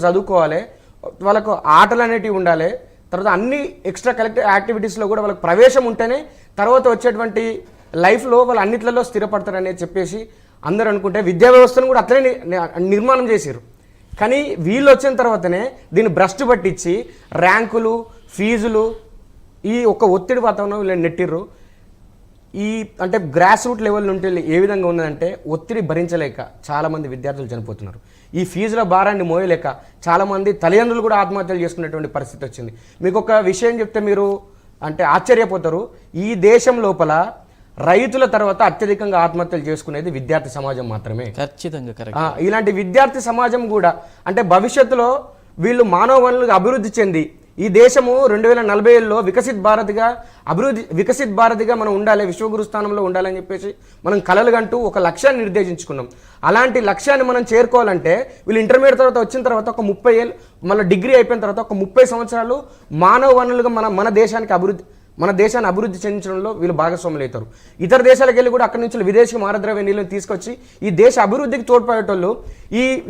చదువుకోవాలి, వాళ్ళకు ఆటలు అనేటివి ఉండాలి, తర్వాత అన్ని ఎక్స్ట్రా కలెక్టివ్ యాక్టివిటీస్లో కూడా వాళ్ళకి ప్రవేశం ఉంటేనే తర్వాత వచ్చేటువంటి లైఫ్లో వాళ్ళు అన్నిట్లలో స్థిరపడతారనేది చెప్పేసి అందరూ అనుకుంటే విద్యా వ్యవస్థను కూడా అట్లనే నిర్మాణం చేశారు. కానీ వీళ్ళు వచ్చిన తర్వాతనే దీన్ని భ్రష్టు పట్టించి ర్యాంకులు, ఫీజులు, ఈ ఒక్క ఒత్తిడి వాతావరణం వీళ్ళు నెట్టిర్రు. ఈ అంటే గ్రాస్ రూట్ లెవెల్ నుండి ఏ విధంగా ఉన్నదంటే ఒత్తిడి భరించలేక చాలామంది విద్యార్థులు చనిపోతున్నారు. ఈ ఫీజుల భారాన్ని మోయలేక చాలామంది తల్లిదండ్రులు కూడా ఆత్మహత్యలు చేసుకునేటువంటి పరిస్థితి వచ్చింది. మీకు ఒక విషయం చెప్తే మీరు అంటే ఆశ్చర్యపోతారు. ఈ దేశం లోపల రైతుల తర్వాత అత్యధికంగా ఆత్మహత్యలు చేసుకునేది విద్యార్థి సమాజం మాత్రమే. ఖచ్చితంగా ఇలాంటి విద్యార్థి సమాజం కూడా అంటే భవిష్యత్తులో వీళ్ళు మానవ వనరులుగా అభివృద్ధి చెంది ఈ దేశము 2040లో వికసిత్ భారతిగా మనం ఉండాలి, విశ్వగురు స్థానంలో ఉండాలని చెప్పేసి మనం కలలుగంటూ ఒక లక్ష్యాన్ని నిర్దేశించుకున్నాం. అలాంటి లక్ష్యాన్ని మనం చేరుకోవాలంటే వీళ్ళు ఇంటర్మీడియట్ తర్వాత వచ్చిన తర్వాత ఒక 30 ఏళ్ళు, మళ్ళీ డిగ్రీ అయిపోయిన తర్వాత ఒక 30 సంవత్సరాలు మానవ వనరులుగా మన దేశాన్ని అభివృద్ధి చెందించడంలో వీళ్ళు భాగస్వాములు అవుతారు. ఇతర దేశాలకు వెళ్ళి కూడా అక్కడి నుంచి విదేశీ మారద్రవ్య నీళ్ళని తీసుకొచ్చి ఈ దేశ అభివృద్ధికి తోడ్పడేటోళ్ళు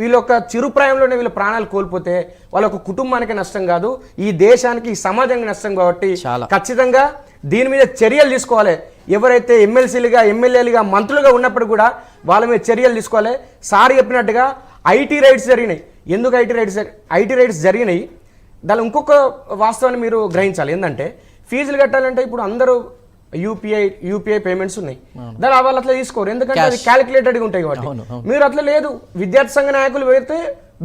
వీళ్ళ యొక్క చిరుప్రాయంలోనే వీళ్ళ ప్రాణాలు కోల్పోతే వాళ్ళ ఒక కుటుంబానికి నష్టం కాదు, ఈ దేశానికి ఈ సమాజానికి నష్టం. కాబట్టి ఖచ్చితంగా దీని మీద చర్యలు తీసుకోవాలి. ఎవరైతే ఎమ్మెల్సీలుగా, ఎమ్మెల్యేలుగా, మంత్రులుగా ఉన్నప్పుడు కూడా వాళ్ళ మీద చర్యలు తీసుకోవాలి. సార్ చెప్పినట్టుగా ఐటీ రైట్స్ జరిగినాయి. ఎందుకు ఐటీ రైట్స్ జరిగినాయి? దాని ఇంకొక వాస్తవాన్ని మీరు గ్రహించాలి. ఏంటంటే ఫీజులు కట్టాలంటే ఇప్పుడు అందరూ యూపీఐ పేమెంట్స్ ఉన్నాయి, దాని వాళ్ళు అట్లా తీసుకోరు, ఎందుకంటే అది క్యాలిక్యులేటెడ్గా ఉంటాయి కాబట్టి. మీరు అట్లా లేదు, విద్యార్థి సంఘ నాయకులు వేస్తే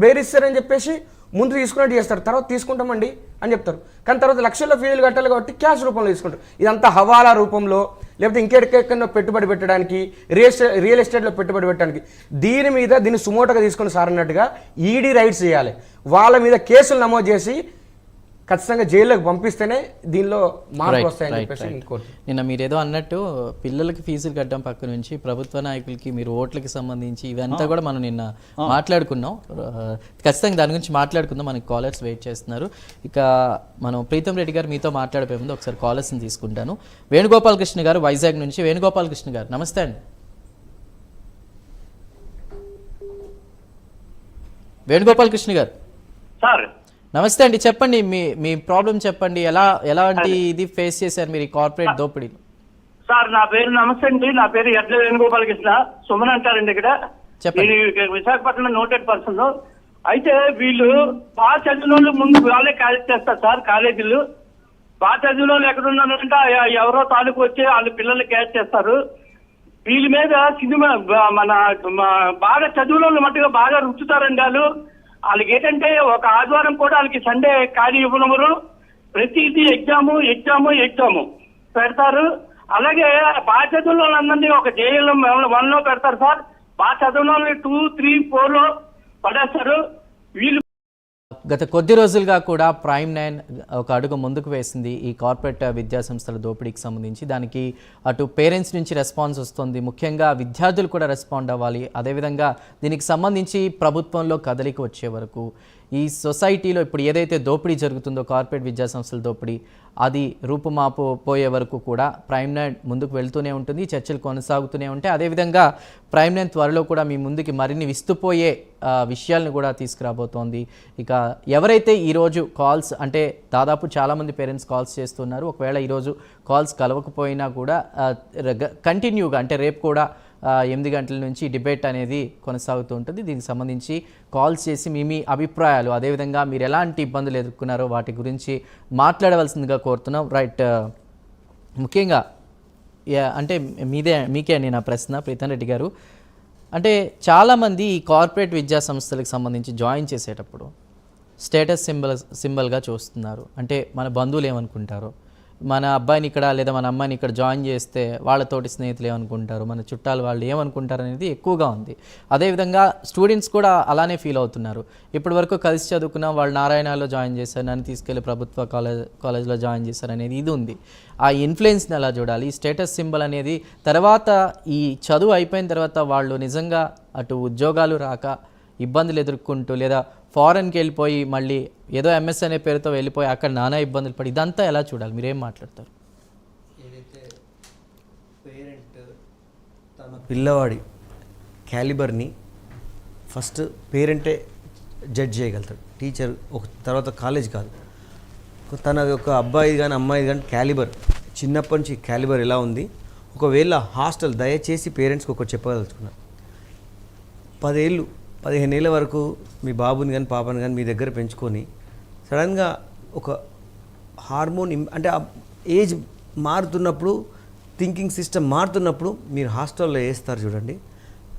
బేరిస్తారని చెప్పేసి ముందు తీసుకున్నట్టు చేస్తారు, తర్వాత తీసుకుంటామండి అని చెప్తారు. కానీ తర్వాత లక్షల్లో ఫీజులు కట్టాలి కాబట్టి క్యాష్ రూపంలో తీసుకుంటారు. ఇదంతా హవాలా రూపంలో, లేకపోతే ఇంకెక్కడెక్కడో పెట్టుబడి పెట్టడానికి, రియల్ ఎస్టేట్లో పెట్టుబడి పెట్టడానికి, దీన్ని సుమోటగా తీసుకుని సార్ అన్నట్టుగా ఈడీ రైట్స్ చేయాలి. వాళ్ళ మీద కేసులు నమోదు చేసి ఖచ్చితంగా జైల్లోకి పంపిస్తేనే దీనిలో మార్పులు వస్తాయని చెప్పేసి. నిన్న మీరేదో అన్నట్టు పిల్లలకి ఫీజులు కట్టడం పక్క నుంచి ప్రభుత్వ నాయకులకి మీరు ఓట్లకి సంబంధించి ఇవంతా కూడా మనం నిన్న మాట్లాడుకున్నాం. ఖచ్చితంగా దాని గురించి మాట్లాడుకుందాం. మనకి కాలర్స్ వెయిట్ చేస్తున్నారు. ఇక మనం ప్రీతం రెడ్డి గారు మీతో మాట్లాడిపోయే ముందు ఒకసారి కాలర్స్ని తీసుకుంటాను. వేణుగోపాలకృష్ణ గారు వైజాగ్ నుంచి. వేణుగోపాలకృష్ణ గారు నమస్తే అండి. వేణుగోపాలకృష్ణ గారు సార్ నమస్తే అండి. చెప్పండి, మీ ప్రాబ్లం చెప్పండి. ఎలాంటి ఇది ఫేస్ చేశారు మీరు ఈ కార్పొరేట్ దోపిడీ? సార్ నా పేరు నమస్తే అండి, నా పేరు ఎడ్ల వేణుగోపాలకృష్ణ. సుమన్ అంటారండి. ఇక్కడ విశాఖపట్నం నోటెడ్ పర్సన్. అయితే వీళ్ళు బాగా చదివిన వాళ్ళు ముందు వాళ్ళే కాలేజ్ చేస్తారు సార్. కాలేజీలు బాగా చదివిన వాళ్ళు ఎక్కడున్నారంటే ఎవరో తాలూకు వచ్చి వాళ్ళ పిల్లల్ని క్యాచ్ చేస్తారు. వీళ్ళ మీద సినిమా మన బాగా చదివిన వాళ్ళు మట్టుగా బాగా రుచుతారండి. వాళ్ళకి ఏంటంటే ఒక ఆదివారం కూడా వాళ్ళకి సండే ఖాళీ ఇవ్వనమురు. ప్రతిదీ ఎగ్జాము పెడతారు. అలాగే బాగా చదువుల వాళ్ళందరినీ ఒక జేఎల్ 1లో పెడతారు సార్. బాగా చదువుల వాళ్ళని 2, 3, 4లో పడేస్తారు. వీళ్ళు గత కొద్ది రోజులుగా కూడా ప్రైమ్9 ఒక అడుగు ముందుకు వేసింది ఈ కార్పొరేట్ విద్యా సంస్థల దోపిడీకి సంబంధించి. దానికి అటు పేరెంట్స్ నుంచి రెస్పాన్స్ వస్తుంది, ముఖ్యంగా విద్యార్థులు కూడా రెస్పాండ్ అవ్వాలి. అదేవిధంగా దీనికి సంబంధించి ప్రభుత్వంలో కదలిక వచ్చే వరకు ఈ సొసైటీలో ఇప్పుడు ఏదైతే దోపిడీ జరుగుతుందో కార్పొరేట్ విద్యా సంస్థల దోపిడీ, అది రూపుమాపు పోయే వరకు కూడా ప్రైమ్9 ముందుకు వెళ్తూనే ఉంటుంది, చర్చలు కొనసాగుతూనే ఉంటాయి. అదేవిధంగా ప్రైమ్9 త్వరలో కూడా మీ ముందుకి మరిన్ని విస్తుపోయే విషయాలను కూడా తీసుకురాబోతోంది. ఇక ఎవరైతే ఈరోజు కాల్స్ అంటే దాదాపు చాలామంది పేరెంట్స్ కాల్స్ చేస్తున్నారు. ఒకవేళ ఈరోజు కాల్స్ కలవకపోయినా కూడా కంటిన్యూగా అంటే రేపు కూడా 8 గంటల నుంచి డిబేట్ అనేది కొనసాగుతూ ఉంటుంది. దీనికి సంబంధించి కాల్స్ చేసి మీ అభిప్రాయాలు, అదేవిధంగా మీరు ఎలాంటి ఇబ్బందులు ఎదుర్కొన్నారో వాటి గురించి మాట్లాడవలసిందిగా కోరుతున్నాం. రైట్, ముఖ్యంగా అంటే మీకే నేను ప్రశ్న ప్రీతం రెడ్డి గారు. అంటే చాలామంది ఈ కార్పొరేట్ విద్యా సంస్థలకు సంబంధించి జాయిన్ చేసేటప్పుడు స్టేటస్ సింబల్గా చూస్తున్నారు. అంటే మన బంధువులు ఏమనుకుంటారో, మన అబ్బాయిని ఇక్కడ లేదా మన అమ్మాయిని ఇక్కడ జాయిన్ చేస్తే వాళ్ళతోటి స్నేహితులు ఏమనుకుంటారు, మన చుట్టాలు వాళ్ళు ఏమనుకుంటారు అనేది ఎక్కువగా ఉంది. అదేవిధంగా స్టూడెంట్స్ కూడా అలానే ఫీల్ అవుతున్నారు. ఇప్పటి వరకు కలిసి చదువుకున్న వాళ్ళు నారాయణలో జాయిన్ చేశారు, నన్ను తీసుకెళ్ళి ప్రభుత్వ కాలేజ్లో జాయిన్ చేశారు అనేది ఇది ఉంది. ఆ ఇన్ఫ్లుయెన్స్ని ఎలా చూడాలి? ఈ స్టేటస్ సింబల్ అనేది తర్వాత ఈ చదువు అయిపోయిన తర్వాత వాళ్ళు నిజంగా అటు ఉద్యోగాలు రాక ఇబ్బందులు ఎదుర్కొంటూ లేదా ఫారెన్కి వెళ్ళిపోయి మళ్ళీ ఏదో ఎంఎస్ అనే పేరుతో వెళ్ళిపోయి అక్కడ నానా ఇబ్బందులు పడి ఇదంతా ఎలా చూడాలి? మీరేం మాట్లాడతారు? ఏదైతే పేరెంట్ తన పిల్లవాడి క్యాలిబర్ని ఫస్ట్ పేరెంటే జడ్జ్ చేయగలుగుతాడు టీచర్. ఒక తర్వాత కాలేజ్ కాదు, తన యొక్క అబ్బాయి కానీ అమ్మాయి కానీ క్యాలిబర్, చిన్నప్పటి నుంచి క్యాలిబర్ ఎలా ఉంది. ఒకవేళ హాస్టల్, దయచేసి పేరెంట్స్కి ఒకటి చెప్పదలుచుకున్నాను, 10 ఏళ్ళు 15 ఏళ్ళ వరకు మీ బాబుని కానీ పాపని కానీ మీ దగ్గర పెంచుకొని సడన్గా ఒక హార్మోన్ అంటే ఆ ఏజ్ మారుతున్నప్పుడు, థింకింగ్ సిస్టమ్ మారుతున్నప్పుడు మీరు హాస్టల్లో వేస్తారు చూడండి.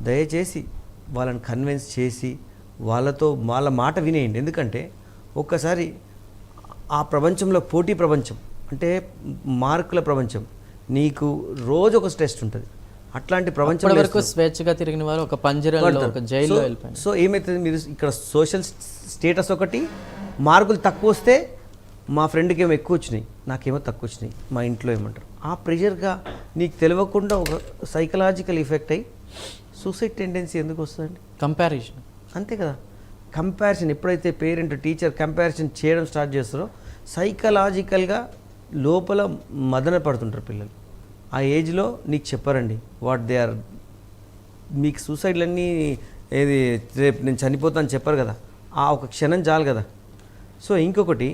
దయచేసి వాళ్ళని కన్విన్స్ చేసి వాళ్ళతో వాళ్ళ మాట వినేయండి. ఎందుకంటే ఒక్కసారి ఆ ప్రపంచంలో పోటీ ప్రపంచం అంటే మార్కుల ప్రపంచం, నీకు రోజు ఒక టెస్ట్ ఉంటుంది. అట్లాంటి ప్రపంచం వరకు స్వేచ్ఛగా తిరిగిన వారు ఒక పంజరంలో, ఒక జైల్లో వెళ్ళిపోయారు. సో ఏమవుతుంది, మీరు ఇక్కడ సోషల్ స్టేటస్ ఒకటి, మార్కులు తక్కువ వస్తే మా ఫ్రెండ్కి ఏమో ఎక్కువ వచ్చినాయి, నాకేమో తక్కువ వచ్చినాయి, మా ఇంట్లో ఏమంటారు, ఆ ప్రెషర్గా నీకు తెలియకుండా ఒక సైకలాజికల్ ఎఫెక్ట్ అయ్యి సూసైడ్ టెండెన్సీ ఎందుకు వస్తుందండి? కంపారిజన్. అంతే కదా. కంపారిజన్ ఎప్పుడైతే పేరెంట్ టీచర్ కంపారిజన్ చేయడం స్టార్ట్ చేస్తారో సైకలాజికల్గా లోపల మదన పడుతుంటారు పిల్లలు. ఆ ఏజ్లో నీకు చెప్పారండి వాట్ దే ఆర్, మీకు సూసైడ్లన్నీ ఏది రేపు నేను చనిపోతాను చెప్పారు కదా, ఆ ఒక క్షణం చాలు కదా. సో ఇంకొకటి,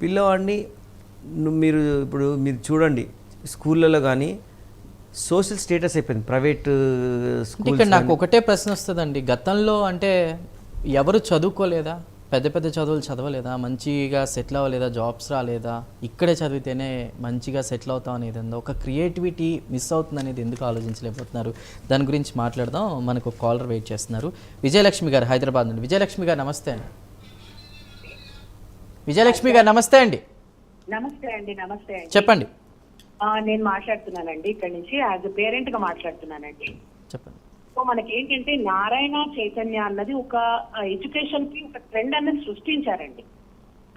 పిల్లవాడిని మీరు ఇప్పుడు మీరు చూడండి స్కూళ్ళలో కానీ సోషల్ స్టేటస్ అయిపోయింది ప్రైవేట్ స్కూల్. ఇక్కడ నాకు ఒకటే ప్రశ్న వస్తుందండి, గతంలో అంటే ఎవరు చదువుకోలేదా, పెద్ద పెద్ద చదువులు చదవలేదా, మంచిగా సెటిల్ అవ్వలేదా, జాబ్స్ రాలేదా, ఇక్కడే చదివితేనే మంచిగా సెటిల్ అవుతాం అనేది ఒక క్రియేటివిటీ మిస్ అవుతుంది అనేది ఎందుకు ఆలోచించలేకపోతున్నారు? దాని గురించి మాట్లాడదాం. మనకు కాలర్ వెయిట్ చేస్తున్నారు, విజయలక్ష్మి గారు హైదరాబాద్ నుండి. విజయలక్ష్మి గారు నమస్తే అండి. విజయలక్ష్మి గారు నమస్తే అండి. నమస్తే అండి. నమస్తే అండి, చెప్పండి. నేను మాట్లాడుతున్నానండి ఇక్కడ నుంచి, యాజ్ ఎ పేరెంట్ గా మాట్లాడుతున్నానండి. చెప్పండి. సో మనకి ఏంటంటే నారాయణ చైతన్య అన్నది ఒక ఎడ్యుకేషన్ కి ఒక ట్రెండ్ అన్నది సృష్టించారండి.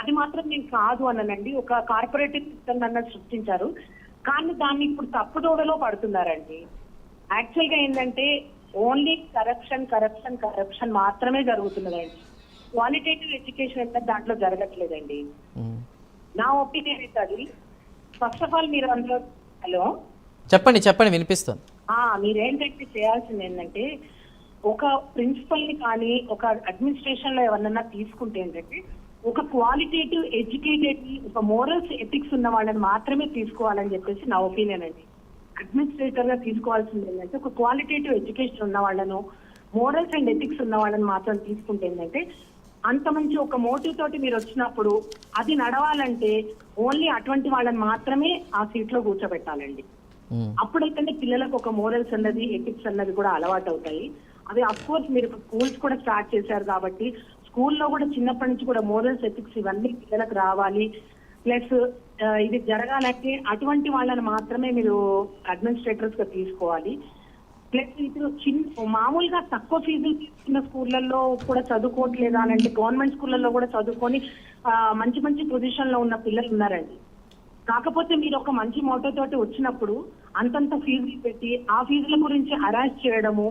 అది మాత్రం నేను కాదు అన్నానండి, ఒక కార్పొరేటివ్ సిస్టమ్ అన్నది సృష్టించారు. కానీ దాన్ని ఇప్పుడు తప్పుదోవలో పడుతున్నారండి. యాక్చువల్ గా ఏంటంటే ఓన్లీ కరప్షన్ కరప్షన్ కరప్షన్ మాత్రమే జరుగుతున్నదండి. క్వాలిటేటివ్ ఎడ్యుకేషన్ అనేది దాంట్లో జరగట్లేదండి. నా ఒపీనియన్ అయితే అది. ఫస్ట్ ఆఫ్ ఆల్ మీరు అందులో హలో చెప్పండి చెప్పండి వినిపిస్తుంది. మీరేంటంటే చేయాల్సింది ఏంటంటే ఒక ప్రిన్సిపల్ ని కానీ ఒక అడ్మినిస్ట్రేషన్ లో ఎవరన్నా తీసుకుంటే ఏంటంటే ఒక క్వాలిటేటివ్ ఎడ్యుకేటెడ్, ఒక మోరల్స్ ఎథిక్స్ ఉన్న వాళ్ళని మాత్రమే తీసుకోవాలని చెప్పేసి నా ఒపీనియన్ అండి. అడ్మినిస్ట్రేటర్ గా తీసుకోవాల్సింది ఏంటంటే ఒక క్వాలిటేటివ్ ఎడ్యుకేషన్ ఉన్న వాళ్ళను, మోరల్స్ అండ్ ఎథిక్స్ ఉన్న వాళ్ళని మాత్రం తీసుకుంటే ఏంటంటే అంత మంచి ఒక మోటివ్ తోటి మీరు వచ్చినప్పుడు అది నడవాలంటే ఓన్లీ అటువంటి వాళ్ళని మాత్రమే ఆ సీట్ లో కూర్చోబెట్టాలండి. అప్పుడైతే పిల్లలకు ఒక మోరల్స్ అన్నది ఎథిక్స్ అన్నది కూడా అలవాటు అవుతాయి. అది అఫ్ కోర్స్ మీరు స్కూల్స్ కూడా స్టార్ట్ చేశారు కాబట్టి స్కూల్లో కూడా చిన్నప్పటి నుంచి కూడా మోరల్స్ ఎథిక్స్ ఇవన్నీ పిల్లలకు రావాలి. ప్లస్ ఇది జరగాలంటే అటువంటి వాళ్ళని మాత్రమే మీరు అడ్మినిస్ట్రేటర్స్ గా తీసుకోవాలి. ప్లస్ ఇప్పుడు మామూలుగా తక్కువ ఫీజులు తీసుకున్న స్కూళ్ళల్లో కూడా చదువుకోవట్లేదు అని అంటే గవర్నమెంట్ స్కూళ్ళల్లో కూడా చదువుకొని మంచి మంచి పొజిషన్ లో ఉన్న పిల్లలు ఉన్నారండి. కాకపోతే మీరు ఒక మంచి మోటో తోటి వచ్చినప్పుడు అంతంత ఫీజులు పెట్టి ఆ ఫీజుల గురించి హరాస్ చేయడము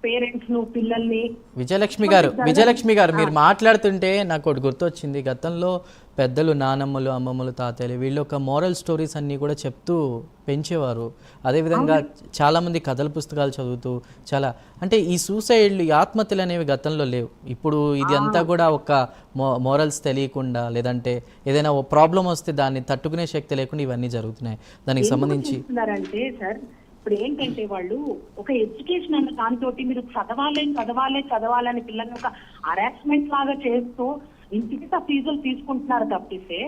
పేరెంట్స్ ను, పిల్లల్ని. విజయలక్ష్మి గారు మీరు మాట్లాడుతుంటే నాకు ఒకటి గుర్తొచ్చింది. గతంలో పెద్దలు, నానమ్మలు, అమ్మమ్మలు, తాతయ్యలు వీళ్ళు ఒక మోరల్ స్టోరీస్ అన్నీ కూడా చెప్తూ పెంచేవారు. అదేవిధంగా చాలామంది కథల పుస్తకాలు చదువుతూ చాలా అంటే ఈ సూసైడ్లు, ఈ ఆత్మహత్యలు అనేవి గతంలో లేవు. ఇప్పుడు ఇది అంతా కూడా ఒక మోరల్స్ తెలియకుండా, లేదంటే ఏదైనా ఓ ప్రాబ్లం వస్తే దాన్ని తట్టుకునే శక్తి లేకుండా ఇవన్నీ జరుగుతున్నాయి. దానికి సంబంధించి అంటే సార్ ఇప్పుడు ఏంటంటే వాళ్ళు ఒక ఎడ్యుకేషన్ అన్న దాంతో మీరు చదవాలని పిల్లల్ని ఒక హరాస్మెంట్ లాగా చేస్తూ ఇంటికి ఫీజులు తీసుకుంటున్నారు తప్పిస్తే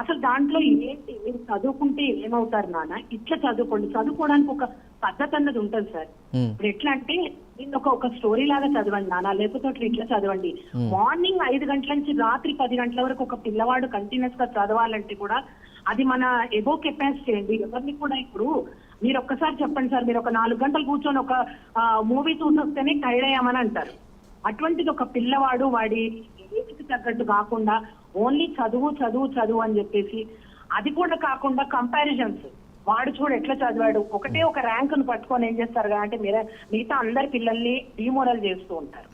అసలు దాంట్లో ఏంటి, మీరు చదువుకుంటే ఏమవుతారు నాన్న, ఇట్లా చదువుకోండి. చదువుకోవడానికి ఒక పద్ధతి అన్నది ఉంటుంది సార్. ఇప్పుడు ఎట్లా అంటే దీన్ని ఒక స్టోరీ లాగా చదవండి నాన్న, లేకపోతే ఇట్లా చదవండి. మార్నింగ్ 5 గంటల నుంచి రాత్రి 10 గంటల వరకు ఒక పిల్లవాడు కంటిన్యూస్ గా చదవాలంటే కూడా అది మన ఎబో కెపాసిటీ అండి. ఎవరిని కూడా ఇప్పుడు మీరు ఒక్కసారి చెప్పండి సార్, మీరు ఒక 4 గంటలు కూర్చొని ఒక మూవీ చూసి వస్తేనే టైర్డ్ అయ్యామని అంటారు. అటువంటిది ఒక పిల్లవాడు వాడి ఏజ్కి తగ్గట్టు కాకుండా ఓన్లీ చదువు చదువు చదువు అని చెప్పేసి, అది కూడా కాకుండా కంపారిజన్స్, వాడు చూడు ఎట్లా చదివాడు, ఒకటే ఒక ర్యాంకును పట్టుకొని ఏం చేస్తారు అంటే మిగతా అందరి పిల్లల్ని డిమోరల్ చేస్తూ ఉంటారు.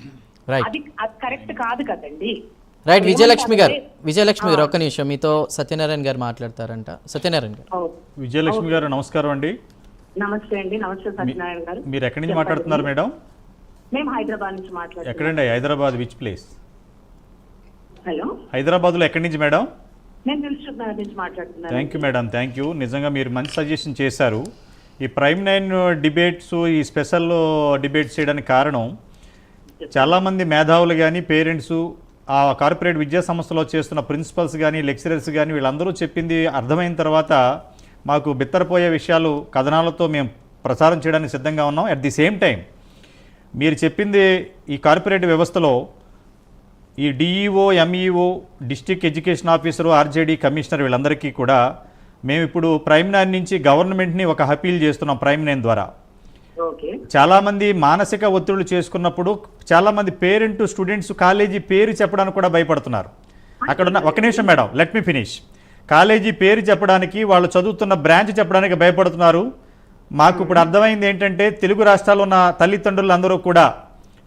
అది కరెక్ట్ కాదు కదండి. రైట్. విజయలక్ష్మి గారు ఒక్క నిమిషం, మీతో సత్యనారాయణ గారు మాట్లాడతారంట. సత్యనారాయణ గారు. విజయలక్ష్మి గారు నమస్కారం అండి. నమస్తే అండి. నమస్తే సత్యనారాయణ గారు. మీరు ఎక్కడి నుంచి మాట్లాడుతున్నారు మేడం? మేము హైదరాబాద్ నుంచి మాట్లాడుతున్నాం. ఎక్కడండి హైదరాబాద్? Which place? హలో, హైదరాబాద్లో ఎక్కడి నుంచి మేడం? నేను దిల్సుఖ్ నగర్ నుంచి మాట్లాడుతున్నాను. Thank you madam, thank you. నిజంగా మీరు మంచి సజెషన్ చేశారు. ఈ ప్రైమ్ 9 డిబేట్స్, ఈ స్పెషల్ డిబేట్స్ చేయడానికి కారణం చాలామంది మేధావులు కానీ, పేరెంట్స్, ఆ కార్పొరేట్ విద్యా సంస్థలో చేస్తున్న ప్రిన్సిపల్స్ కానీ, లెక్చరర్స్ కానీ వీళ్ళందరూ చెప్పింది అర్థమైన తర్వాత మాకు బిత్తరపోయే విషయాలు కథనాలతో మేము ప్రచారం చేయడానికి సిద్ధంగా ఉన్నాం. అట్ ది సేమ్ టైం మీరు చెప్పింది ఈ కార్పొరేట్ వ్యవస్థలో ఈ DEO, MEO, district education officer, RJD commissioner వీళ్ళందరికీ కూడా మేము ఇప్పుడు ప్రైమ్ 9 నుంచి గవర్నమెంట్ని ఒక అపీల్ చేస్తున్నాం. ప్రైమ్ 9 ద్వారా ఓకే, చాలామంది మానసిక ఒత్తిళ్లు చేసుకున్నప్పుడు చాలామంది పేరెంట్, స్టూడెంట్స్ కాలేజీ పేరు చెప్పడానికి కూడా భయపడుతున్నారు. అక్కడ ఉన్న ఒక నిమిషం madam, let me finish. College పేరు చెప్పడానికి, వాళ్ళు చదువుతున్న బ్రాంచ్ చెప్పడానికి భయపడుతున్నారు. మాకు ఇప్పుడు అర్థమైంది ఏంటంటే, తెలుగు రాష్ట్రాల్లో ఉన్న తల్లిదండ్రులందరూ కూడా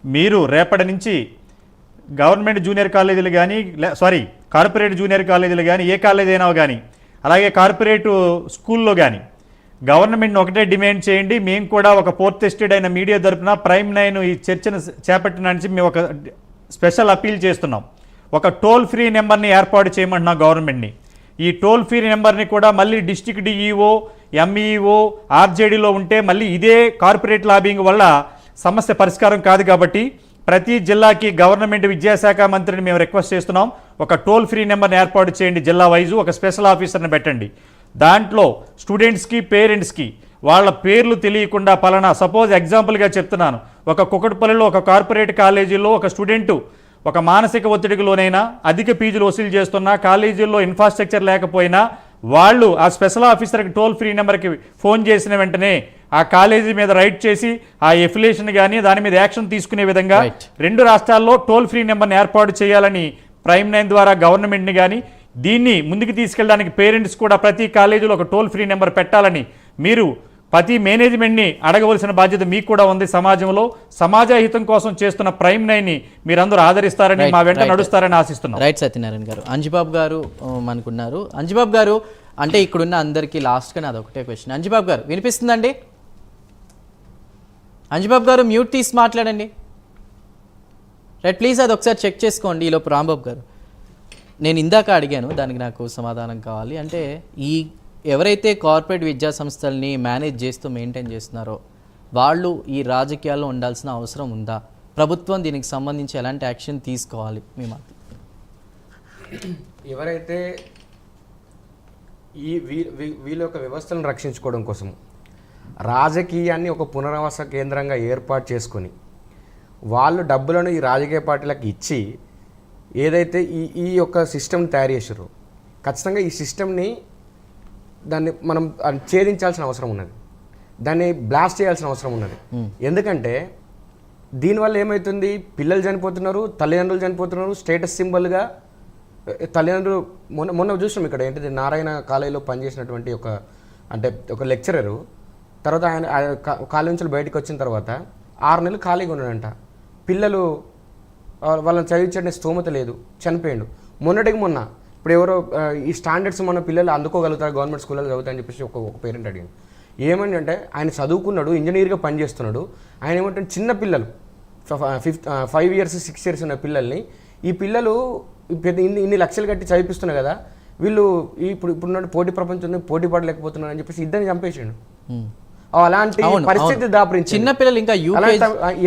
మీరు రేపటి నుంచి గవర్నమెంట్ జూనియర్ కాలేజీలు కానీ, కార్పొరేట్ జూనియర్ కాలేజీలు కానీ, ఏ కాలేజీ అయినా కానీ, అలాగే కార్పొరేట్ స్కూల్లో కానీ గవర్నమెంట్ని ఒకటే డిమాండ్ చేయండి. మేము కూడా ఒక ఫోర్త్ ఎస్టేట్ అయిన మీడియా తరపున ప్రైమ్ 9 ఈ చర్చను చేపట్టిన మేము ఒక స్పెషల్ అపీల్ చేస్తున్నాం. ఒక టోల్ ఫ్రీ నెంబర్ని ఏర్పాటు చేయమంటున్నాం గవర్నమెంట్ని. ఈ టోల్ ఫ్రీ నెంబర్ని కూడా మళ్ళీ డిస్ట్రిక్ట్ డిఈఓ, ఎంఈఓ, ఆర్జేడీలో ఉంటే మళ్ళీ ఇదే కార్పొరేట్ లాబింగ్ వల్ల సమస్య పరిష్కారం కాదు. కాబట్టి ప్రతి జిల్లాకి గవర్నమెంట్ విద్యాశాఖ మంత్రిని మేము రిక్వెస్ట్ చేస్తున్నాం, ఒక టోల్ ఫ్రీ నెంబర్ని ఏర్పాటు చేయండి. జిల్లా వైజు ఒక స్పెషల్ ఆఫీసర్ని పెట్టండి. దాంట్లో స్టూడెంట్స్కి, పేరెంట్స్కి వాళ్ళ పేర్లు తెలియకుండా పలానా, సపోజ్ ఎగ్జాంపుల్గా చెప్తున్నాను, ఒక కుకట్పల్లిలో ఒక కార్పొరేట్ కాలేజీలో ఒక స్టూడెంటు ఒక మానసిక ఒత్తిడికి లోనైనా, అధిక ఫీజులు వసూలు చేస్తున్నా, కాలేజీల్లో ఇన్ఫ్రాస్ట్రక్చర్ లేకపోయినా వాళ్ళు ఆ స్పెషల్ ఆఫీసర్కి టోల్ ఫ్రీ నెంబర్కి ఫోన్ చేసిన వెంటనే ఆ కాలేజీ మీద రైట్ చేసి ఆ ఎఫిలియేషన్ కానీ దాని మీద యాక్షన్ తీసుకునే విధంగా రెండు రాష్ట్రాల్లో టోల్ ఫ్రీ నెంబర్ని ఏర్పాటు చేయాలని ప్రైమ్ 9 ద్వారా గవర్నమెంట్ని కానీ, దీన్ని ముందుకు తీసుకెళ్ళడానికి పేరెంట్స్ కూడా ప్రతి కాలేజీలో ఒక టోల్ ఫ్రీ నెంబర్ పెట్టాలని మీరు ప్రతి మేనేజ్మెంట్ని అడగవలసిన బాధ్యత మీకు కూడా ఉంది. సమాజంలో సమాజ హితం కోసం చేస్తున్న ప్రైమ్ 9ని మీరందరూ ఆదరిస్తారని, మా వెంట నడుస్తారని ఆశిస్తున్నాం. రైట్ సత్యనారాయణ గారు. అంజిబాబు గారు మనకున్నారు. అంజిబాబు గారు, అంటే ఇక్కడున్న అందరికీ లాస్ట్గా నాది ఒకటే క్వశ్చన్. అంజిబాబు గారు వినిపిస్తుందండి? అంజిబాబు గారు మ్యూట్ తీసి మాట్లాడండి. రైట్, ప్లీజ్ అది ఒకసారి చెక్ చేసుకోండి. ఈలోపు రాంబాబు గారు, నేను ఇందాక అడిగాను, దానికి నాకు సమాధానం కావాలి. అంటే ఈ ఎవరైతే కార్పొరేట్ విద్యా సంస్థల్ని మేనేజ్ చేస్తూ మెయింటైన్ చేస్తున్నారో వాళ్ళు ఈ రాజకీయాల్లో ఉండాల్సిన అవసరం ఉందా? ప్రభుత్వం దీనికి సంబంధించి ఎలాంటి యాక్షన్ తీసుకోవాలి? మీ మాట. ఎవరైతే ఈ వీళ్ళ యొక్క వ్యవస్థలను రక్షించుకోవడం కోసం రాజకీయాన్ని ఒక పునరావాస కేంద్రంగా ఏర్పాటు చేసుకొని వాళ్ళు డబ్బులను ఈ రాజకీయ పార్టీలకు ఇచ్చి ఏదైతే ఈ యొక్క సిస్టమ్ని తయారు చేసారో, ఖచ్చితంగా ఈ సిస్టమ్ని దాన్ని మనం ఛేదించాల్సిన అవసరం ఉన్నది, దాన్ని బ్లాస్ట్ చేయాల్సిన అవసరం ఉన్నది. ఎందుకంటే దీనివల్ల ఏమవుతుంది, పిల్లలు చనిపోతున్నారు, తల్లిదండ్రులు చనిపోతున్నారు. స్టేటస్ సింబల్గా తల్లిదండ్రులు మొన్న చూసినాం ఇక్కడ ఏంటిది, నారాయణ కాలేజీలో పనిచేసినటువంటి ఒక లెక్చరరు తర్వాత ఆయన కాలేజీ నుంచి బయటకు వచ్చిన తర్వాత 6 నెలలు ఖాళీగా ఉన్నాడంట. పిల్లలు వాళ్ళని చదివించే స్తోమత లేదు, చనిపోయాడు. మొన్నటికి మొన్న ఇప్పుడు ఎవరో ఈ స్టాండర్డ్స్ మన పిల్లలు అందుకోగలుగుతారు గవర్నమెంట్ స్కూల్లో చదువుతారని చెప్పేసి ఒక పేరెంట్ అడిగాడు. ఏమని అంటే ఆయన చదువుకున్నాడు, ఇంజనీర్గా పనిచేస్తున్నాడు. ఆయన ఏమంటే చిన్న పిల్లలు 5 years 6 years ఉన్న పిల్లల్ని ఈ పిల్లలు ఇన్ని లక్షలు కట్టి చదివిస్తున్నారు కదా, వీళ్ళు ఇప్పుడున్న పోటీ ప్రపంచంలో పోటీ పడలేకపోతున్నారు అని చెప్పేసి ఇద్దరిని చంపేసాడు. అలాంటి పరిస్థితి దాపరించింది. చిన్న పిల్లలు ఇంకా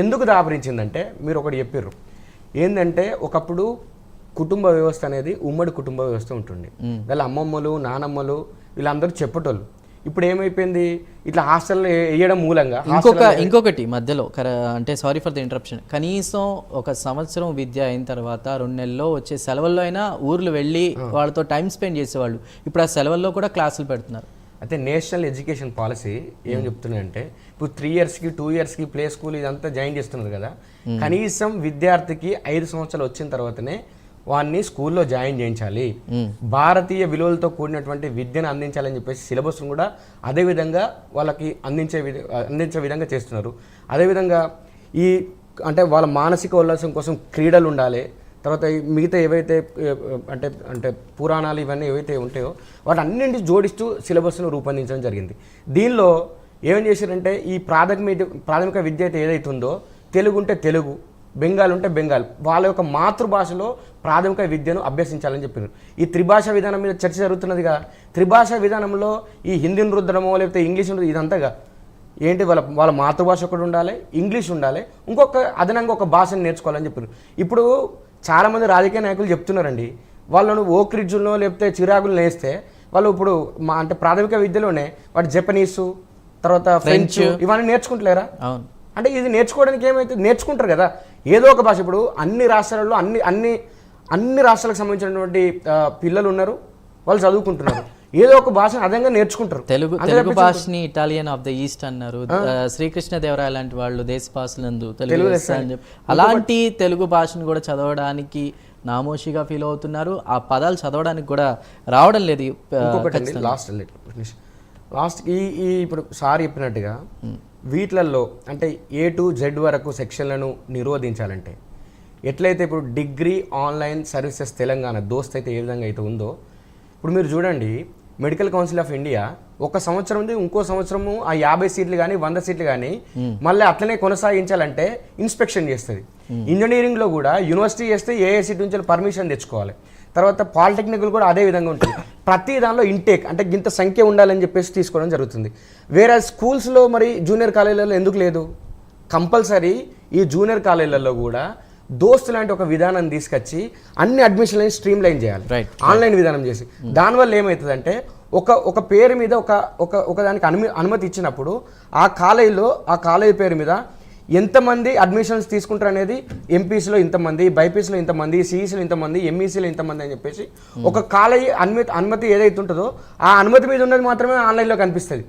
ఎందుకు దాపరించిందంటే మీరు ఒకటి చెప్పారు ఏంటంటే, ఒకప్పుడు కుటుంబ వ్యవస్థ అనేది ఉమ్మడి కుటుంబ వ్యవస్థ ఉంటుంది. వాళ్ళ అమ్మమ్మలు, నానమ్మలు వీళ్ళందరూ చెప్పటోళ్ళు. ఇప్పుడు ఏమైపోయింది, ఇట్లా హాస్టల్లో వేయడం మూలంగా ఇంకొకటి మధ్యలో అంటే సారీ ఫర్ ది ఇంటరప్షన్, కనీసం 1 సంవత్సరం విద్య అయిన తర్వాత 2 నెలల్లో వచ్చే సెలవుల్లో అయినా ఊర్లు వెళ్ళి వాళ్ళతో టైం స్పెండ్ చేసేవాళ్ళు. ఇప్పుడు ఆ సెలవుల్లో కూడా క్లాసులు పెడుతున్నారు. అయితే నేషనల్ ఎడ్యుకేషన్ పాలసీ ఏం చెప్తున్నాయంటే, ఇప్పుడు 3 yearsకి 2 yearsకి ప్లే స్కూల్ ఇదంతా జాయిన్ చేస్తున్నారు కదా, కనీసం విద్యార్థికి 5 సంవత్సరాలు వచ్చిన తర్వాతనే వాడిని స్కూల్లో జాయిన్ చేయించాలి, భారతీయ విలువలతో కూడినటువంటి విద్యను అందించాలని చెప్పేసి సిలబస్ను కూడా అదే విధంగా వాళ్ళకి అందించే విధంగా చేస్తున్నారు. అదేవిధంగా అంటే వాళ్ళ మానసిక ఉల్లాసం కోసం క్రీడలు ఉండాలి. తర్వాత మిగతా ఏవైతే అంటే పురాణాలు ఇవన్నీ ఏవైతే ఉంటాయో వాటి అన్నింటి జోడిస్తూ సిలబస్ను రూపొందించడం జరిగింది. దీనిలో ఏం చేశారంటే, ఈ ప్రాథమిక విద్య అయితే ఏదైతే ఉందో, తెలుగు ఉంటే తెలుగు, బెంగాల్ ఉంటే బెంగాల్, వాళ్ళ యొక్క మాతృభాషలో ప్రాథమిక విద్యను అభ్యసించాలని చెప్పారు. ఈ త్రిభాష విధానం మీద చర్చ జరుగుతున్నదిగా. త్రిభాష విధానంలో ఈ హిందీని రుద్దడమో లేకపోతే ఇంగ్లీష్ ఇదంతగా ఏంటి, వాళ్ళ మాతృభాష ఒకటి ఉండాలి, ఇంగ్లీష్ ఉండాలి, ఇంకొక అదనంగా ఒక భాషను నేర్చుకోవాలని చెప్పారు. ఇప్పుడు చాలామంది రాజకీయ నాయకులు చెప్తున్నారండి, వాళ్ళను ఓక్ రిడ్జ్లో లేకపోతే చిరాకులు నేస్తే వాళ్ళు ఇప్పుడు అంటే ప్రాథమిక విద్యలోనే వాటి జపనీసు, తర్వాత ఫ్రెంచ్ ఇవన్నీ నేర్చుకుంటలేరా? అవును. అంటే ఇది నేర్చుకోవడానికి ఏమైతే నేర్చుకుంటారు కదా, ఏదో ఒక భాష. ఇప్పుడు అన్ని రాష్ట్రాలలో అన్ని రాష్ట్రాలకు సంబంధించినటువంటి పిల్లలు ఉన్నారు, వాళ్ళు చదువుకుంటున్నారు, ఏదో ఒక భాషను అదనంగా నేర్చుకుంటారు. తెలుగు భాషని ఇటాలియన్ ఆఫ్ ద ఈస్ట్ అన్నారు. శ్రీకృష్ణదేవరాయ లాంటి వాళ్ళు దేశ భాషలందు తెలుగు అని చెప్పి అలాంటి తెలుగు భాషను కూడా చదవడానికి నామోషిగా ఫీల్ అవుతున్నారు. ఆ పదాలు చదవడానికి కూడా రావడం లేదు. లాస్ట్ ఈ ఇప్పుడు సార్ చెప్పినట్టుగా వీటిలలో అంటే A to Z వరకు సెక్షన్లను నిరోధించాలంటే ఎట్లయితే ఇప్పుడు డిగ్రీ ఆన్లైన్ సర్వీసెస్ తెలంగాణ దోస్త్ అయితే ఏ విధంగా అయితే ఉందో, ఇప్పుడు మీరు చూడండి మెడికల్ కౌన్సిల్ ఆఫ్ ఇండియా ఒక సంవత్సరం ఉంది, ఇంకో సంవత్సరము ఆ 50 సీట్లు కానీ 100 సీట్లు కానీ మళ్ళీ అట్లనే కొనసాగించాలంటే ఇన్స్పెక్షన్ చేస్తుంది. ఇంజనీరింగ్లో కూడా యూనివర్సిటీ చేస్తే ఏ సీట్ నుంచి పర్మిషన్ తెచ్చుకోవాలి. తర్వాత పాలిటెక్నికల్ కూడా అదే విధంగా ఉంటుంది. ప్రతి దానిలో ఇంటేక్ అంటే ఇంత సంఖ్య ఉండాలని చెప్పేసి తీసుకోవడం జరుగుతుంది. వేరే స్కూల్స్లో మరి జూనియర్ కాలేజీలలో ఎందుకు లేదు? కంపల్సరీ ఈ జూనియర్ కాలేజీలలో కూడా దోస్తు లాంటి ఒక విధానం తీసుకొచ్చి అన్ని అడ్మిషన్లని స్ట్రీమ్ లైన్ చేయాలి, ఆన్లైన్ విధానం చేసి. దానివల్ల ఏమవుతుందంటే ఒక పేరు మీద ఒక దానికి అనుమతి ఇచ్చినప్పుడు ఆ కాలేజీ పేరు మీద ఎంతమంది అడ్మిషన్స్ తీసుకుంటారు అనేది ఎంపీసీలో ఇంతమంది, బైపీసీలో ఇంతమంది, సిఈసీలో ఇంతమంది, ఎంఈసీలో ఇంతమంది అని చెప్పేసి ఒక కాలేజీ అనుమతి ఏదైతే ఉంటుందో ఆ అనుమతి మీద ఉన్నది మాత్రమే ఆన్లైన్లో కనిపిస్తుంది.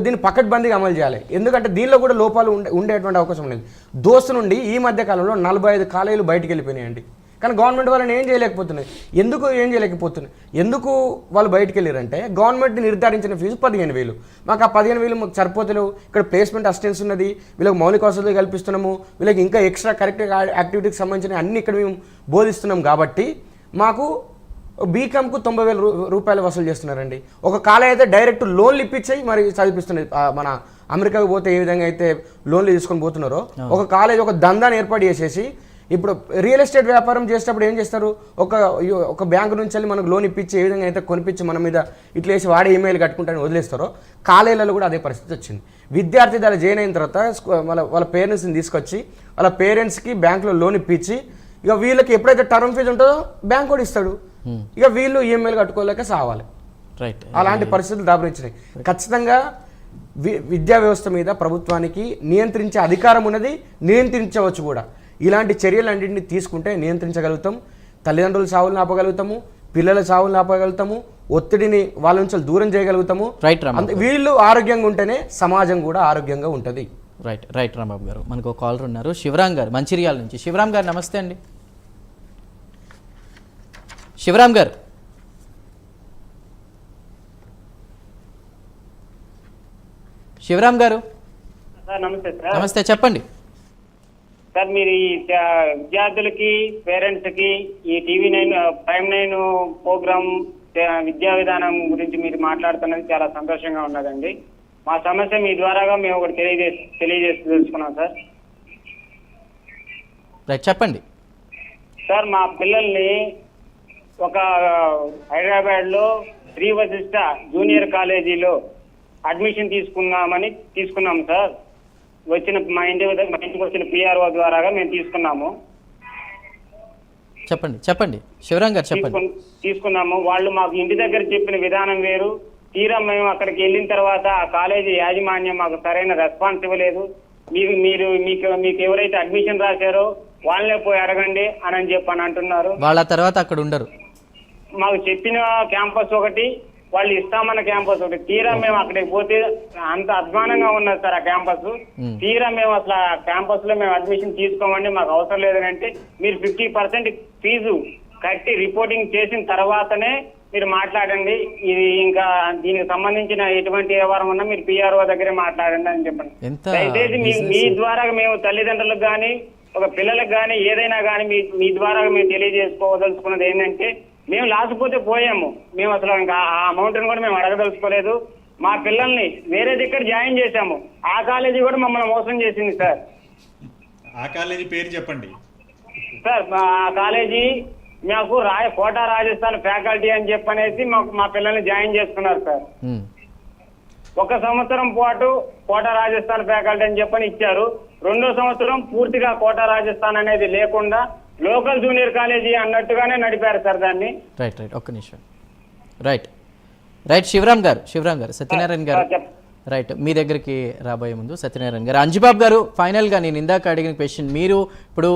దీన్ని పకడ్బందీగా అమలు చేయాలి. ఎందుకంటే దీనిలో కూడా లోపాలు ఉండేటువంటి అవకాశం ఉండేది. దోస్తు నుండి ఈ మధ్య కాలంలో 45 కాలేజీలు బయటకు వెళ్ళిపోయినాయండి. కానీ గవర్నమెంట్ వాళ్ళని ఏం చేయలేకపోతున్నాయి. ఎందుకు వాళ్ళు బయటకు వెళ్ళారంటే గవర్నమెంట్ నిర్ధారించిన ఫీజు 15,000. మాకు ఆ 15,000 మాకు సరిపోతలేవు. ఇక్కడ ప్లేస్మెంట్ అసిస్టెన్స్ ఉన్నది, వీళ్ళకి మౌలిక వసతులు కల్పిస్తున్నాము, వీళ్ళకి ఇంకా ఎక్స్ట్రా కరిక్యులర్ యాక్టివిటీకి సంబంధించిన అన్ని ఇక్కడ మేము బోధిస్తున్నాం కాబట్టి మాకు బీకామ్కు 90,000 రూపాయలు వసూలు చేస్తున్నారండి. ఒక కాలేజ్ అయితే డైరెక్ట్ లోన్లు ఇప్పించాయి మరి చదివిస్తున్నది. మన అమెరికాకు పోతే ఏ విధంగా అయితే లోన్లు తీసుకొని పోతున్నారో ఒక కాలేజ్ ఒక దందాన్ని ఏర్పాటు చేసేసి ఇప్పుడు రియల్ ఎస్టేట్ వ్యాపారం చేసేటప్పుడు ఏం చేస్తారు, ఒక బ్యాంకు నుంచి వెళ్ళి మనకు లోన్ ఇప్పించి ఏ విధంగా అయితే కొనిపించి మన మీద ఇట్లా వేసి వాడే ఈమెయిల్ కట్టుకుంటారని వదిలేస్తారో కాలేజీలలో కూడా అదే పరిస్థితి వచ్చింది. విద్యార్థి దాన్ని జాయిన్ అయిన తర్వాత వాళ్ళ పేరెంట్స్ని తీసుకొచ్చి వాళ్ళ పేరెంట్స్కి బ్యాంకులో లోన్ ఇప్పించి ఇక వీళ్ళకి ఎప్పుడైతే టర్మ్ ఫీజు ఉంటుందో బ్యాంక్ కూడా ఇస్తాడు, ఇక వీళ్ళు ఈఎంఐలు కట్టుకోలేక సావాలి. రైట్. అలాంటి పరిస్థితులు దాపురించినాయి. ఖచ్చితంగా విద్యా వ్యవస్థ మీద ప్రభుత్వానికి నియంత్రించే అధికారం ఉన్నది, నియంత్రించవచ్చు కూడా. ఇలాంటి చర్యలన్నింటినీ తీసుకుంటే నియంత్రించగలుగుతాం. తల్లిదండ్రుల చావులను ఆపగలుగుతాము, పిల్లల చావులను ఆపగలుగుతాము, ఒత్తిడిని వాళ్ళ నుంచి దూరం చేయగలుగుతాము. వీళ్ళు ఆరోగ్యంగా ఉంటేనే సమాజం కూడా ఆరోగ్యంగా ఉంటుంది. రైట్ రాంబాబు గారు. మనకు ఒక కాలర్ ఉన్నారు, శివరాం గారు మంచిర్యాల నుంచి. శివరాం గారు నమస్తే అండి. శివరాం గారు నమస్తే, చెప్పండి సార్. మీరు ఈ విద్యార్థులకి పేరెంట్స్ కి ఈ టీవీ9 ప్రైమ్9 ప్రోగ్రామ్ విద్యా విధానం గురించి మీరు మాట్లాడుతున్నది చాలా సంతోషంగా ఉన్నదండి. మా సమస్య మీ ద్వారాగా మేము ఒకటి తెలియజేస్తూ తెలుసుకున్నాం సార్. చెప్పండి సార్. మా పిల్లల్ని ఒక హైదరాబాద్ లో శ్రీ వశిష్ట జూనియర్ కాలేజీలో అడ్మిషన్ తీసుకున్నాము సార్. మా ఇంటికి వచ్చిన పిఆర్ఓ ద్వారాగా మేము తీసుకున్నాము. చెప్పండి శివరాం గారు చెప్పండి. తీసుకున్నాము. వాళ్ళు మాకు ఇంటి దగ్గర చెప్పిన విధానం వేరు. తీరా మేము అక్కడికి వెళ్ళిన తర్వాత ఆ కాలేజీ యాజమాన్యం మాకు సరైన రెస్పాన్స్ ఇవ్వలేదు. మీకు ఎవరైతే అడ్మిషన్ రాశారో వాళ్ళనే పోయి అడగండి అని చెప్పని అంటున్నారు. వాళ్ళ తర్వాత అక్కడ ఉండరు. మాకు చెప్పిన క్యాంపస్ ఒకటి, వాళ్ళు ఇస్తామన్న క్యాంపస్ ఒకటి. తీరా మేము అక్కడికి పోతే అంత అధ్వానంగా ఉన్నది సార్ ఆ క్యాంపస్. తీరా మేము అసలు ఆ క్యాంపస్ లో మేము అడ్మిషన్ తీసుకోమండి, మాకు అవసరం లేదని అంటే మీరు 50% ఫీజు కట్టి రిపోర్టింగ్ చేసిన తర్వాతనే మీరు మాట్లాడండి. ఇది ఇంకా దీనికి సంబంధించిన ఎటువంటి వ్యవహారం ఉన్నా మీరు పిఆర్ఓ దగ్గరే మాట్లాడండి అని చెప్పండి. దయచేసి మీ ద్వారా మేము తల్లిదండ్రులకు కానీ ఒక పిల్లలకు కానీ ఏదైనా కానీ మీ ద్వారా మేము తెలియజేసుకోదలుచుకున్నది ఏంటంటే, మేము లాసిపోతే పోయాము, మేము అసలు ఇంకా ఆ అమౌంట్ కూడా మేము అడగదలుచుకోలేదు. మా పిల్లల్ని వేరే దగ్గర జాయిన్ చేశాము, ఆ కాలేజీ కూడా మమ్మల్ని మోసం చేసింది సార్. ఆ కాలేజీ పేరు చెప్పండి. సార్ మా కాలేజీ మాకు కోటా రాజస్థాన్ ఫ్యాకల్టీ అని చెప్పనేసి మా పిల్లల్ని జాయిన్ చేసుకున్నారు సార్. ఉమ్, ఒక సంవత్సరం పాటు కోటా రాజస్థాన్ ఫ్యాకల్టీ అని చెప్పని ఇచ్చారు. 2వ సంవత్సరం పూర్తిగా కోటా రాజస్థాన్ అనేది లేకుండా లోకల్ జూనియర్ కాలేజీ అన్నట్టుగానే నడిపారు సార్ దాన్ని. రైట్ రైట్ ఒక్క నిమిషం. రైట్ శివరామ్ గారు సత్యనారాయణ గారు రైట్ మీ దగ్గరికి రాబోయే ముందు సత్యనారాయణ గారు, అంజుబాబు గారు, ఫైనల్గా నేను ఇందాక అడిగిన క్వశ్చన్, మీరు ఇప్పుడు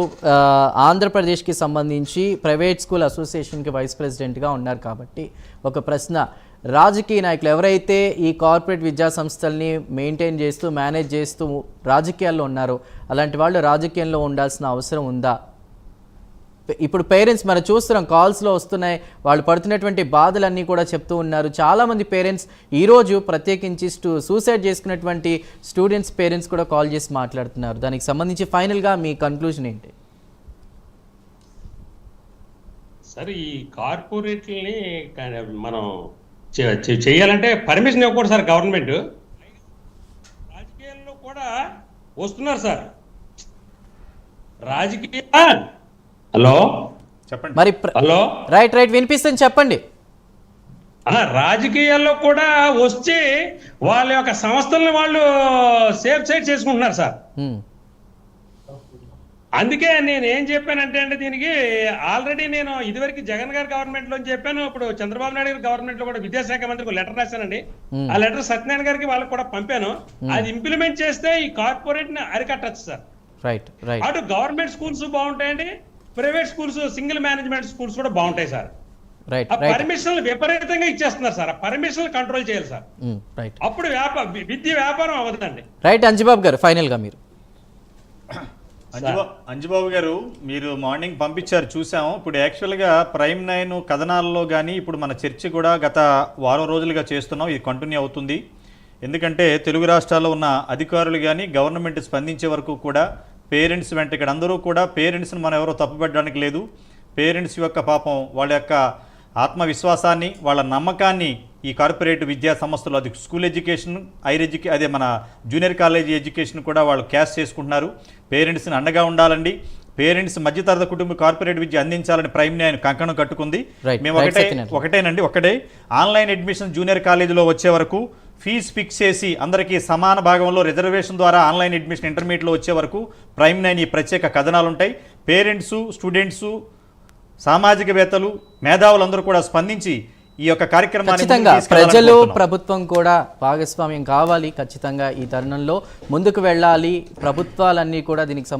ఆంధ్రప్రదేశ్కి సంబంధించి ప్రైవేట్ స్కూల్ అసోసియేషన్కి వైస్ ప్రెసిడెంట్గా ఉన్నారు కాబట్టి ఒక ప్రశ్న, రాజకీయ నాయకులు ఎవరైతే ఈ కార్పొరేట్ విద్యా సంస్థల్ని మెయింటైన్ చేస్తూ మేనేజ్ చేస్తూ రాజకీయాల్లో ఉన్నారో అలాంటి వాళ్ళు రాజకీయంలో ఉండాల్సిన అవసరం ఉందా? ఇప్పుడు పేరెంట్స్ మనం చూస్తున్నాం, కాల్స్లో వస్తున్నాయి, వాళ్ళు పడుతున్నటువంటి బాధలన్నీ కూడా చెప్తూ ఉన్నారు. చాలామంది పేరెంట్స్ ఈరోజు ప్రత్యేకించి సూసైడ్ చేసుకున్నటువంటి స్టూడెంట్స్ పేరెంట్స్ కూడా కాల్ చేసి మాట్లాడుతున్నారు. దానికి సంబంధించి ఫైనల్గా మీ కన్క్లూజన్ ఏంటి? సార్ ఈ కార్పొరేట్లని మనం చేయాలంటే పర్మిషన్ ఇవ్వకూడదు సార్ గవర్నమెంట్. రాజకీయాల్లో కూడా వస్తున్నారు సార్ రాజకీయ. హలో చెప్పండి. మరి హలో రైట్ వినిపిస్తుంది, చెప్పండి. రాజకీయాల్లో కూడా వచ్చి వాళ్ళ యొక్క సంస్థలను వాళ్ళు సేఫ్ సైడ్ చేసుకుంటున్నారు సార్. అందుకే నేను ఏం చెప్పానంటే దీనికి ఆల్రెడీ నేను ఇదివరకు జగన్ గారి గవర్నమెంట్ లో చెప్పాను, ఇప్పుడు చంద్రబాబు నాయుడు గారి గవర్నమెంట్ లో కూడా విద్యాశాఖ మంత్రికి లెటర్ రాశానండి. ఆ లెటర్ సత్యనారాయణ గారికి వాళ్ళకి కూడా పంపాను. అది ఇంప్లిమెంట్ చేస్తే ఈ కార్పొరేట్ ని అరికట్టచ్చు సార్. అటు గవర్నమెంట్ స్కూల్స్ బాగుంటాయండి, private schools single management schools కూడా బాగుంటాయి సార్. ఆ పర్మిషన్లు విపరీతంగా ఇచ్చేస్తున్నారు సార్. ఆ పర్మిషన్లు కంట్రోల్ చేయాలి సార్. అప్పుడు విద్య వ్యాపారం అవ్వదండి. రైట్ అంజుబాబు గారు, ఫైనల్ గా మీరు. అంజుబాబు గారు, మీరు మార్నింగ్ పంపించారు, చూసాము. ఇప్పుడు యాక్చువల్గా ప్రైమ్ 9 కథనాల్లో కానీ ఇప్పుడు మన చర్చ కూడా గత వారం రోజులుగా చేస్తున్నాం, ఇది కంటిన్యూ అవుతుంది. ఎందుకంటే తెలుగు రాష్ట్రాల్లో ఉన్న అధికారులు కానీ గవర్నమెంట్ స్పందించే వరకు కూడా పేరెంట్స్ వెంట, ఇక్కడ అందరూ కూడా పేరెంట్స్ని మనం ఎవరో తప్పుపెట్టడానికి లేదు. పేరెంట్స్ యొక్క పాపం వాళ్ళ యొక్క ఆత్మవిశ్వాసాన్ని, వాళ్ళ నమ్మకాన్ని ఈ కార్పొరేట్ విద్యా సంస్థలు, అది స్కూల్ ఎడ్యుకేషన్, హైర్ అదే మన జూనియర్ కాలేజీ ఎడ్యుకేషన్ కూడా వాళ్ళు క్యాష్ చేసుకుంటున్నారు. పేరెంట్స్ని అండగా ఉండాలండి. పేరెంట్స్ మధ్యతరగతి కుటుంబ కార్పొరేట్ విద్య అందించాలని ప్రైమ్ 9 కంకణం కట్టుకుంది. మేము ఒకటే ఆన్లైన్ అడ్మిషన్ జూనియర్ కాలేజీలో వచ్చే వరకు ఫీజు ఫిక్స్ చేసి అందరికీ సమాన భాగంలో రిజర్వేషన్ ద్వారా ఆన్లైన్ అడ్మిషన్ ఇంటర్మీడియట్లో వచ్చే వరకు ప్రైమ్ 9 ఈ ప్రత్యేక కథనాలు ఉంటాయి. పేరెంట్సు, స్టూడెంట్సు, సామాజికవేత్తలు, మేధావులందరూ కూడా స్పందించి ఈ యొక్క కార్యక్రమాన్ని ఖచ్చితంగా ప్రజలు, ప్రభుత్వం కూడా భాగస్వామ్యం కావాలి. ఖచ్చితంగా ఈ తరుణంలో ముందుకు వెళ్ళాలి. ప్రభుత్వాలన్నీ కూడా దీనికి